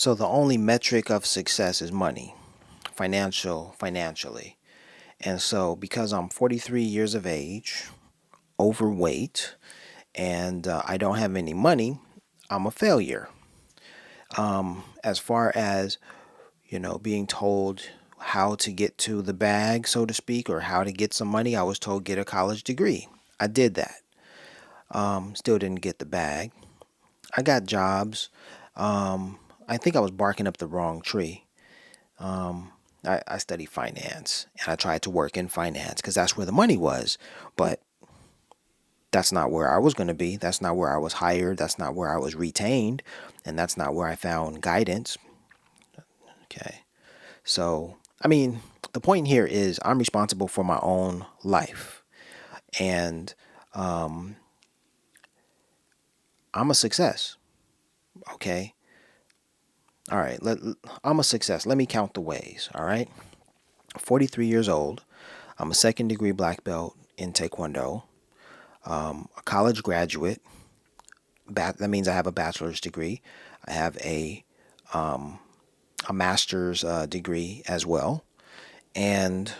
So the only metric of success is money, financially. And so because I'm 43 years of age, overweight, and I don't have any money, I'm a failure. As far as, being told how to get to the bag, so to speak, or how to get some money, I was told get a college degree. I did that. Still didn't get the bag. I got jobs. I think I was barking up the wrong tree. I studied finance and I tried to work in finance because that's where the money was. But that's not where I was going to be. That's not where I was hired. That's not where I was retained. And that's not where I found guidance. Okay. So, I mean, the point here is I'm responsible for my own life. And I'm a success. Okay. All right. I'm a success. Let me count the ways. All right. 43 years old. I'm a second degree black belt in Taekwondo. A college graduate. That means I have a bachelor's degree. I have a master's degree as well. And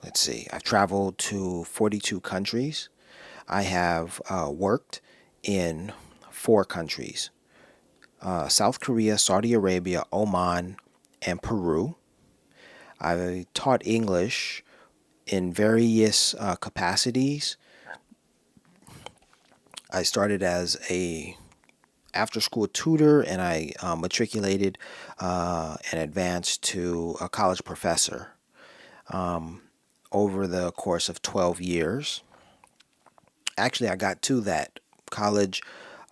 let's see, I've traveled to 42 countries. I have worked in 4 countries: South Korea, Saudi Arabia, Oman, and Peru. I taught English in various capacities. I started as a after school tutor, and I matriculated and advanced to a college professor over the course of 12 years. Actually, I got to that college.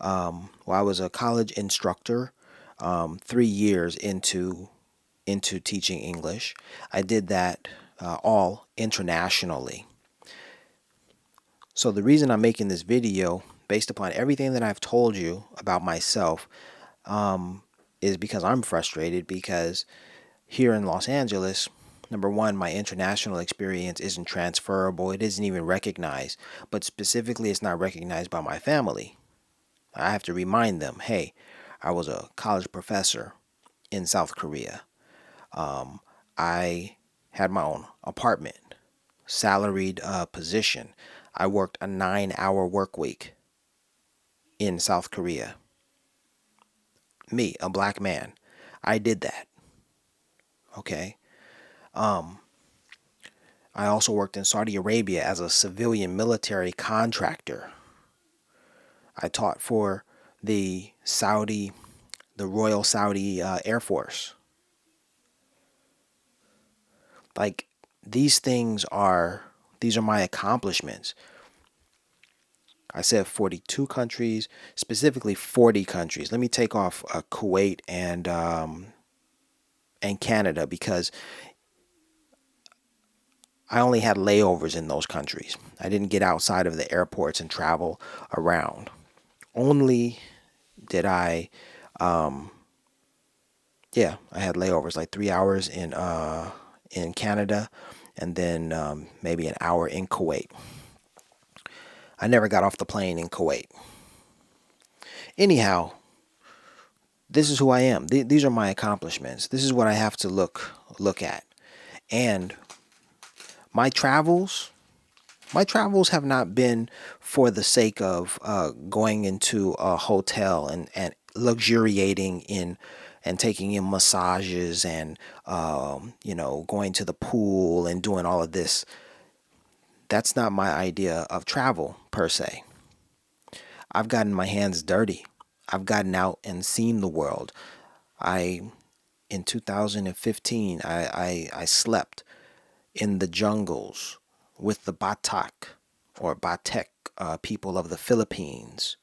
I was a college instructor 3 years into teaching English. I did that all internationally. So the reason I'm making this video, based upon everything that I've told you about myself, is because I'm frustrated because here in Los Angeles, number one, my international experience isn't transferable. It isn't even recognized. But specifically, it's not recognized by my family. I have to remind them, hey, I was a college professor in South Korea. I had my own apartment, salaried position. I worked a 9-hour work week in South Korea. Me, a black man, I did that. Okay. I also worked in Saudi Arabia as a civilian military contractor. I taught for the Royal Saudi Air Force. Like, these are my accomplishments. I said 42 countries, specifically 40 countries. Let me take off Kuwait and Canada because I only had layovers in those countries. I didn't get outside of the airports and travel around. Only did I had layovers, like 3 hours in Canada, and then maybe an hour in Kuwait. I never got off the plane in Kuwait. Anyhow, this is who I am. These are my accomplishments. This is what I have to look at. And my travels have not been for the sake of going into a hotel and luxuriating in and taking in massages and going to the pool and doing all of this. That's not my idea of travel per se. I've gotten my hands dirty. I've gotten out and seen the world. In 2015, I slept in the jungles with the Batek people of the Philippines.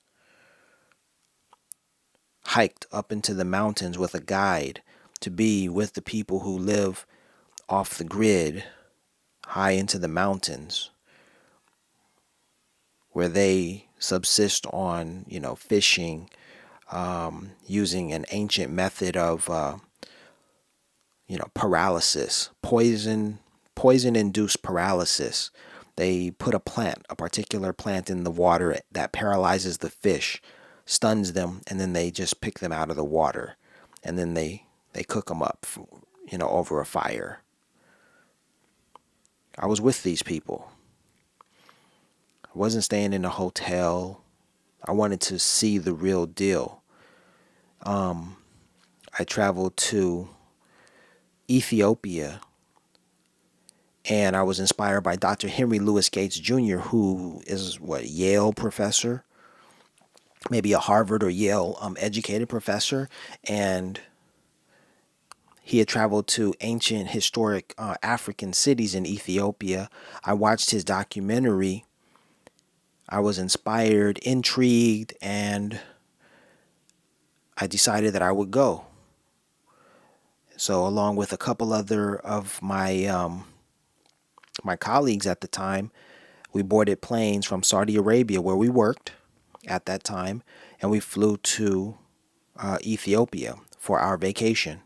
Hiked up into the mountains with a guide to be with the people who live off the grid, high into the mountains, where they subsist on, fishing, using an ancient method of, paralysis, poison-induced paralysis. They put a particular plant in the water that paralyzes the fish, stuns them, and then they just pick them out of the water. and then they cook them up, over a fire. I was with these people. I wasn't staying in a hotel. I wanted to see the real deal. I traveled to Ethiopia, and I was inspired by Dr. Henry Louis Gates Jr., who is Yale professor, maybe a Harvard or Yale educated professor, and he had traveled to ancient historic African cities in Ethiopia. I watched his documentary. I was inspired, intrigued, and I decided that I would go. So, along with a couple other of my colleagues at the time, we boarded planes from Saudi Arabia, where we worked at that time, and we flew to Ethiopia for our vacation.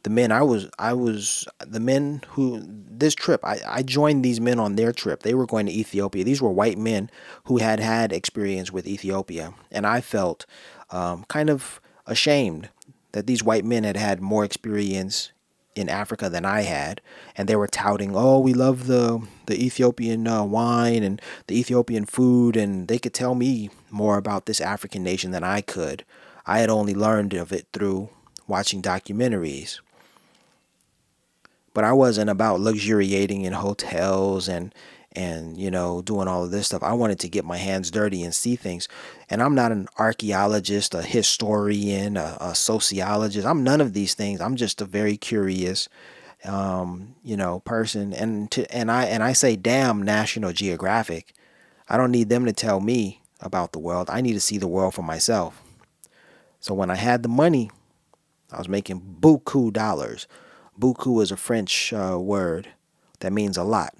The men the men who this trip, I joined these men on their trip. They were going to Ethiopia. These were white men who had experience with Ethiopia, and I felt kind of ashamed that these white men had more experience in Africa than I had, and they were touting, "Oh, we love the Ethiopian wine and the Ethiopian food," and they could tell me more about this African nation than I could. I had only learned of it through watching documentaries. But I wasn't about luxuriating in hotels and doing all of this stuff. I wanted to get my hands dirty and see things. And I'm not an archaeologist, a historian, a sociologist. I'm none of these things. I'm just a very curious person. And I say, damn National Geographic. I don't need them to tell me about the world. I need to see the world for myself. So when I had the money, I was making buku dollars. Buku is a French word that means a lot.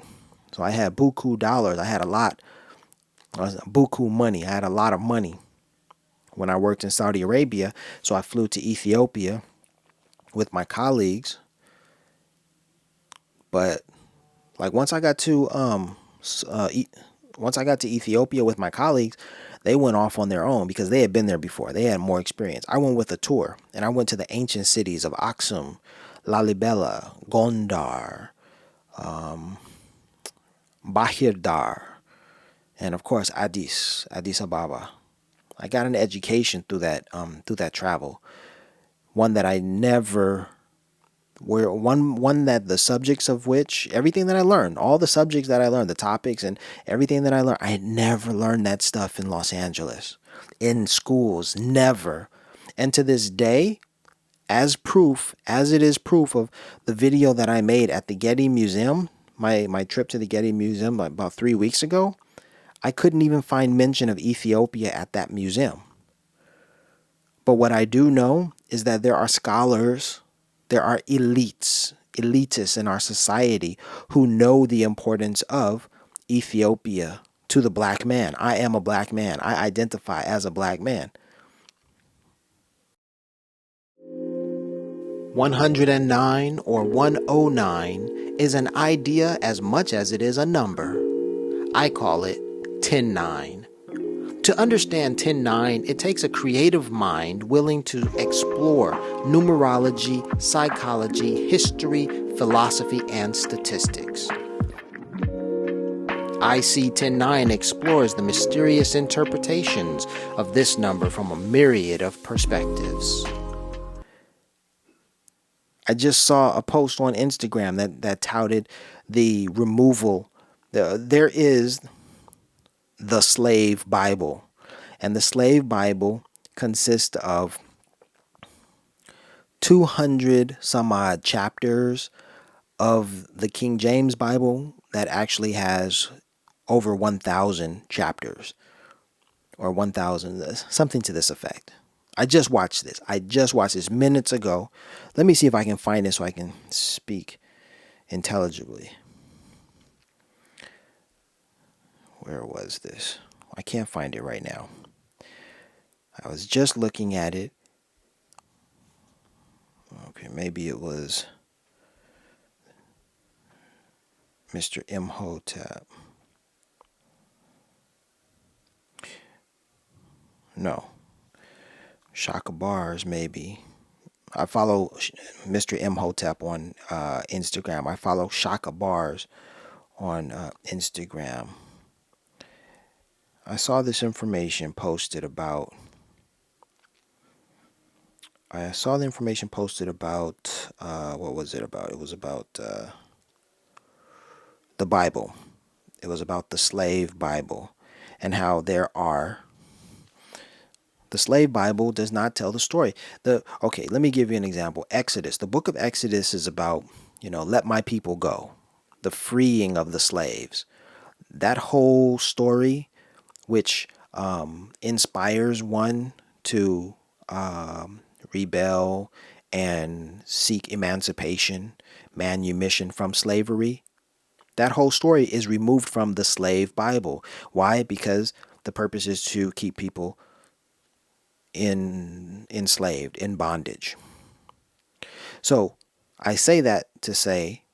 So I had buku dollars. I had a lot. Buku money. I had a lot of money when I worked in Saudi Arabia. So I flew to Ethiopia with my colleagues. But like once I got to Ethiopia with my colleagues, they went off on their own because they had been there before. They had more experience. I went with a tour, and I went to the ancient cities of Aksum, Lalibela, Gondar, Bahirdar, and of course Addis Ababa. I got an education through that travel, one that I never where one that the subjects of which everything that I learned, all the subjects that I learned, the topics and everything that I learned, I had never learned that stuff in Los Angeles, in schools, never. And to this day, as it is proof of the video that I made at the Getty Museum, my trip to the Getty Museum about 3 weeks ago, I couldn't even find mention of Ethiopia at that museum. But what I do know is that there are scholars, there are elitists in our society who know the importance of Ethiopia to the black man. I am a black man. I identify as a black man. 109 or 109 is an idea as much as it is a number. I call it 109. To understand 109, it takes a creative mind willing to explore numerology, psychology, history, philosophy, and statistics. iSee109 explores the mysterious interpretations of this number from a myriad of perspectives. I just saw a post on Instagram that touted the removal. There is the slave Bible. And the slave Bible consists of 200 some odd chapters of the King James Bible that actually has over 1,000 chapters or 1,000, something to this effect. I just watched this minutes ago. Let me see if I can find it so I can speak intelligibly. Where was this? I can't find it right now. I was just looking at it. Okay, maybe it was Mr. Imhotep. No. Shaka Bars, maybe. I follow Mr. Imhotep on Instagram. I follow Shaka Bars on Instagram. I saw this information posted about. I saw the information posted about. What was it about? It was about the Bible. It was about the slave Bible and how the slave Bible does not tell the story. Okay, let me give you an example. Exodus. The book of Exodus is about, let my people go, the freeing of the slaves. That whole story, which inspires one to rebel and seek emancipation, manumission from slavery. That whole story is removed from the slave Bible. Why? Because the purpose is to keep people enslaved, in bondage. So I say that to say,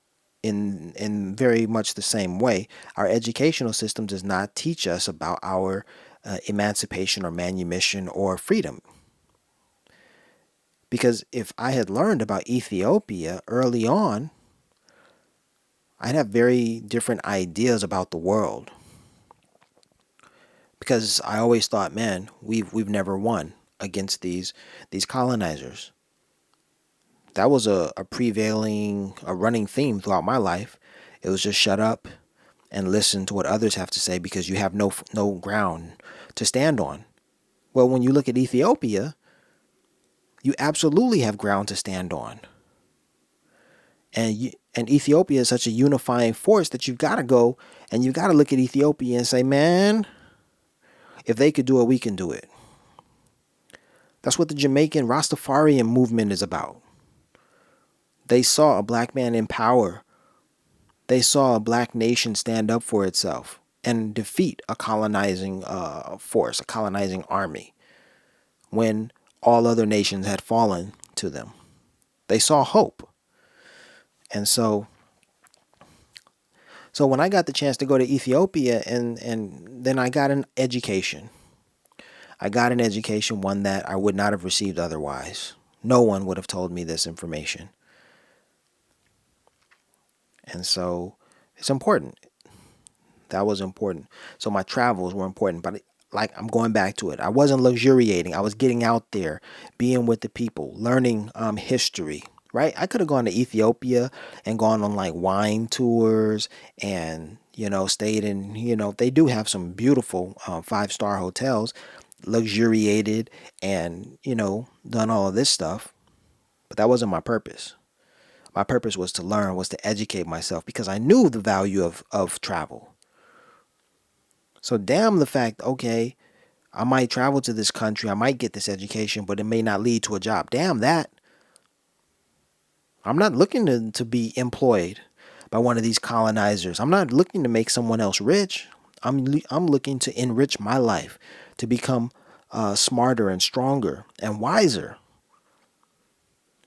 in very much the same way, our educational system does not teach us about our emancipation or manumission or freedom. Because if I had learned about Ethiopia early on, I'd have very different ideas about the world. Because I always thought, man, we've never won against these colonizers. That was a running theme throughout my life. It was just shut up and listen to what others have to say because you have no ground to stand on. Well, when you look at Ethiopia, you absolutely have ground to stand on. And Ethiopia is such a unifying force that you've got to go and you've got to look at Ethiopia and say, man, if they could do it, we can do it. That's what the Jamaican Rastafarian movement is about. They saw a black man in power. They saw a black nation stand up for itself and defeat a colonizing force, a colonizing army, when all other nations had fallen to them. They saw hope. And so when I got the chance to go to Ethiopia and then I got an education. I got an education, one that I would not have received otherwise. No one would have told me this information. And so it's important. That was important. So my travels were important, but like I'm going back to it. I wasn't luxuriating. I was getting out there, being with the people, learning history, right? I could have gone to Ethiopia and gone on like wine tours and, stayed in, they do have some beautiful 5-star hotels, luxuriated and, done all of this stuff. But that wasn't my purpose. My purpose was to learn, was to educate myself because I knew the value of travel. So damn the fact, okay, I might travel to this country, I might get this education, but it may not lead to a job. Damn that. I'm not looking to be employed by one of these colonizers. I'm not looking to make someone else rich. I'm looking to enrich my life, to become smarter and stronger and wiser.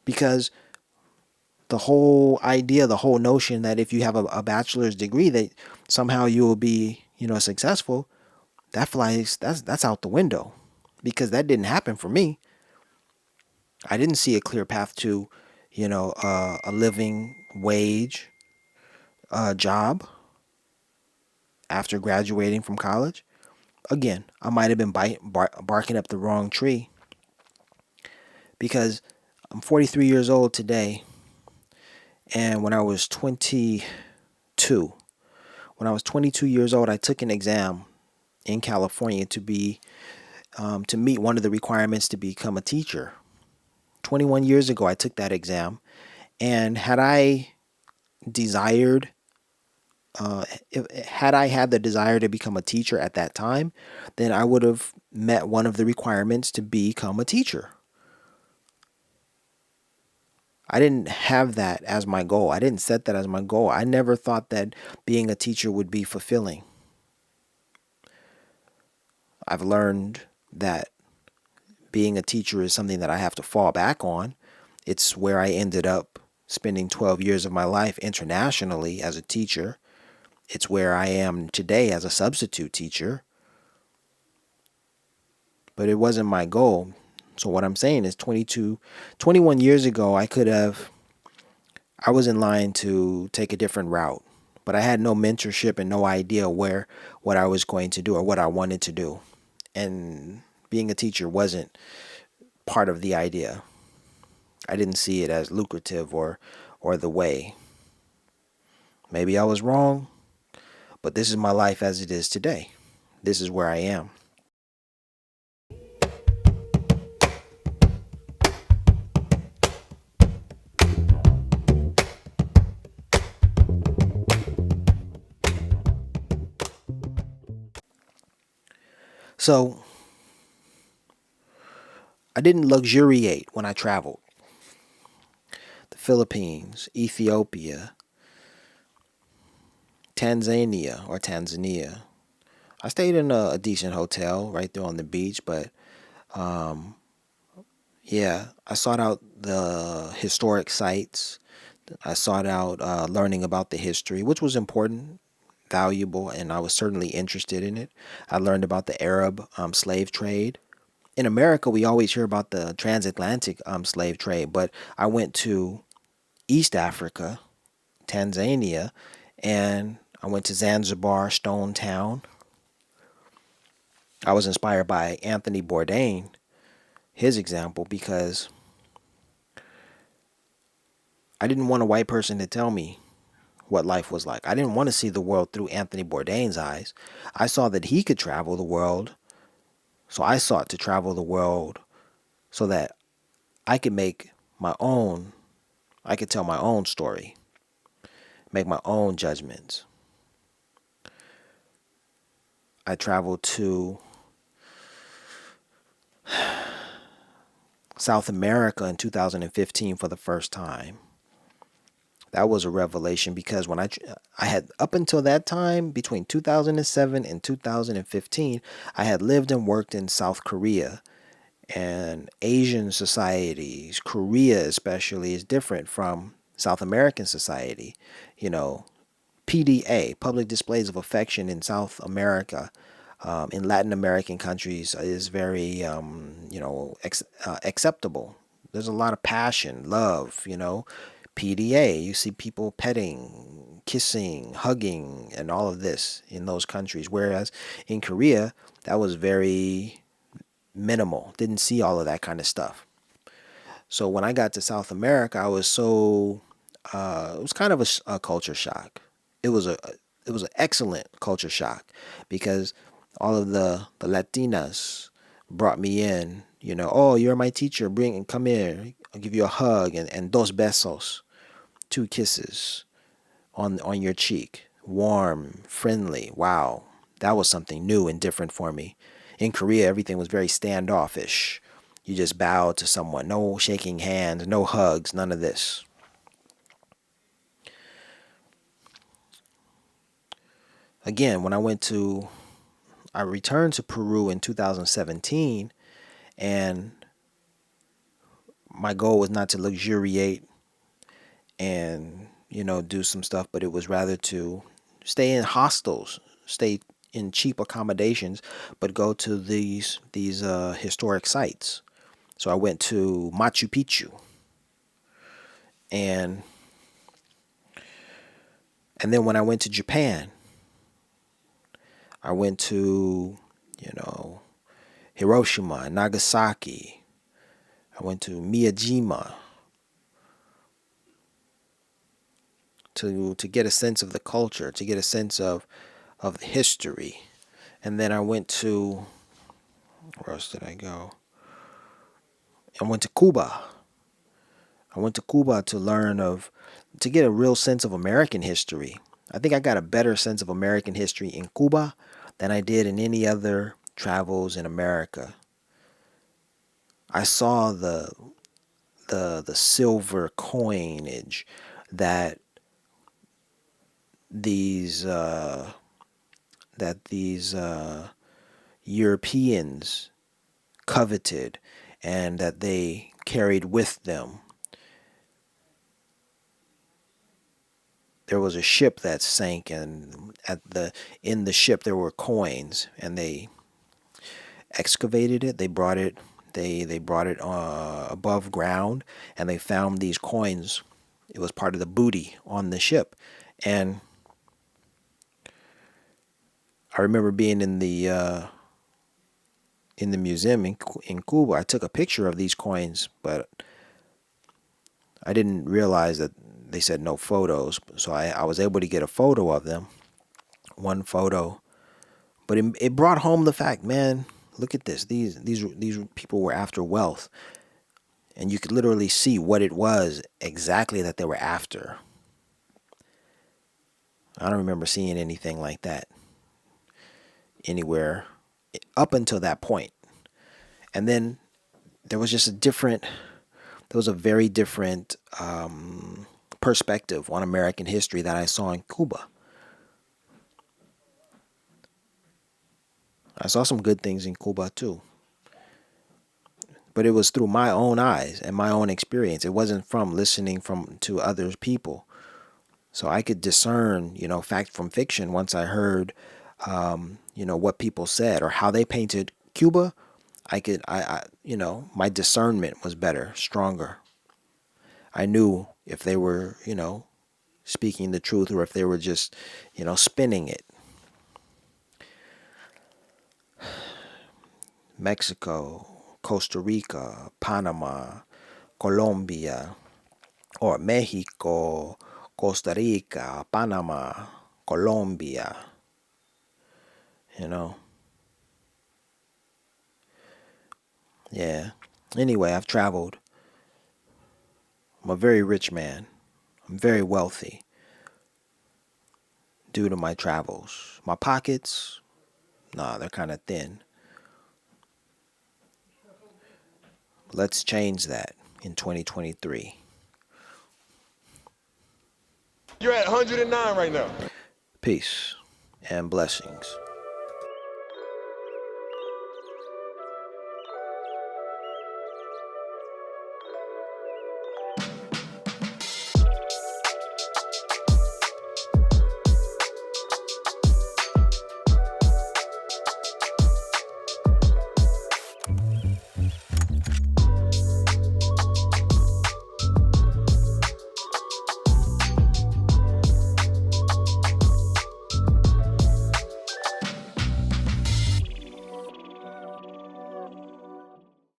Because the whole idea, the whole notion that if you have a bachelor's degree that somehow you will be, successful, that's out the window. Because that didn't happen for me. I didn't see a clear path to, a living wage job after graduating from college. Again, I might have been barking up the wrong tree because I'm 43 years old today. And when I was 22 years old, I took an exam in California to meet one of the requirements to become a teacher. 21 years ago, I took that exam. And had I desired, had I had the desire to become a teacher at that time, then I would have met one of the requirements to become a teacher. I didn't have that as my goal. I didn't set that as my goal. I never thought that being a teacher would be fulfilling. I've learned that being a teacher is something that I have to fall back on. It's where I ended up spending 12 years of my life internationally as a teacher. It's where I am today as a substitute teacher. But it wasn't my goal. So what I'm saying is 21 years ago, I was in line to take a different route, but I had no mentorship and no idea what I was going to do or what I wanted to do. And being a teacher wasn't part of the idea. I didn't see it as lucrative or the way. Maybe I was wrong, but this is my life as it is today. This is where I am. So I didn't luxuriate when I traveled. The Philippines, Ethiopia, Tanzania. I stayed in a decent hotel right there on the beach, but um, yeah, I sought out the historic sites. I sought out learning about the history, which was important, valuable, and I was certainly interested in it. I learned about the Arab slave trade. In America, we always hear about the transatlantic slave trade, but I went to East Africa, Tanzania, and I went to Zanzibar, Stone Town. I was inspired by Anthony Bourdain, his example, because I didn't want a white person to tell me what life was like. I didn't want to see the world through Anthony Bourdain's eyes. I saw that he could travel the world, so I sought to travel the world so that I could make my own, I could tell my own story, make my own judgments. I traveled to South America in 2015 for the first time. That was a revelation because I had up until that time between 2007 and 2015, I had lived and worked in South Korea and Asian societies. Korea especially is different from South American society. You know, PDA, public displays of affection in South America, in Latin American countries is very, acceptable. There's a lot of passion, love, PDA, you see people petting, kissing, hugging, and all of this in those countries. Whereas in Korea, that was very minimal. Didn't see all of that kind of stuff. So when I got to South America, I was it was kind of a culture shock. It was a it was an excellent culture shock because all of the Latinas brought me in. Oh, you're my teacher. Come here. I'll give you a hug and dos besos, two kisses on your cheek, warm, friendly. Wow, that was something new and different for me. In Korea, everything was very standoffish. You just bowed to someone, no shaking hands, no hugs, none of this. Again, I returned to Peru in 2017, and my goal was not to luxuriate and do some stuff, but it was rather to stay in hostels, stay in cheap accommodations, but go to these historic sites. So I went to Machu Picchu, and then when I went to Japan, I went to you know Hiroshima and Nagasaki. I went to Miyajima to get a sense of the culture, to get a sense of the history. And then I went to, where else did I go? I went to Cuba. I went to Cuba to get a real sense of American history. I think I got a better sense of American history in Cuba than I did in any other travels in America. I saw the silver coinage that these Europeans coveted and that they carried with them. There was a ship that sank, and in the ship there were coins, and they excavated it. They brought it They brought it above ground, and they found these coins. It was part of the booty on the ship, and I remember being in the museum in Cuba. I took a picture of these coins, but I didn't realize that they said no photos. So I was able to get a photo of them, one photo. But it brought home the fact, man. Look at this. These people were after wealth, and you could literally see what it was exactly that they were after. I don't remember seeing anything like that anywhere up until that point. And then there was just there was a very different perspective on American history that I saw in Cuba. I saw some good things in Cuba too, but it was through my own eyes and my own experience. It wasn't from listening from to other people. So I could discern, fact from fiction once I heard, what people said or how they painted Cuba. My discernment was better, stronger. I knew if they were, speaking the truth or if they were just, spinning it. Mexico, Costa Rica, Panama, Colombia, or Mexico, Costa Rica, Panama, Colombia, you know. Yeah. Anyway, I've traveled. I'm a very rich man. I'm very wealthy due to my travels. My pockets, nah, they're kind of thin. Let's change that in 2023. You're at 109 right now. Peace and blessings.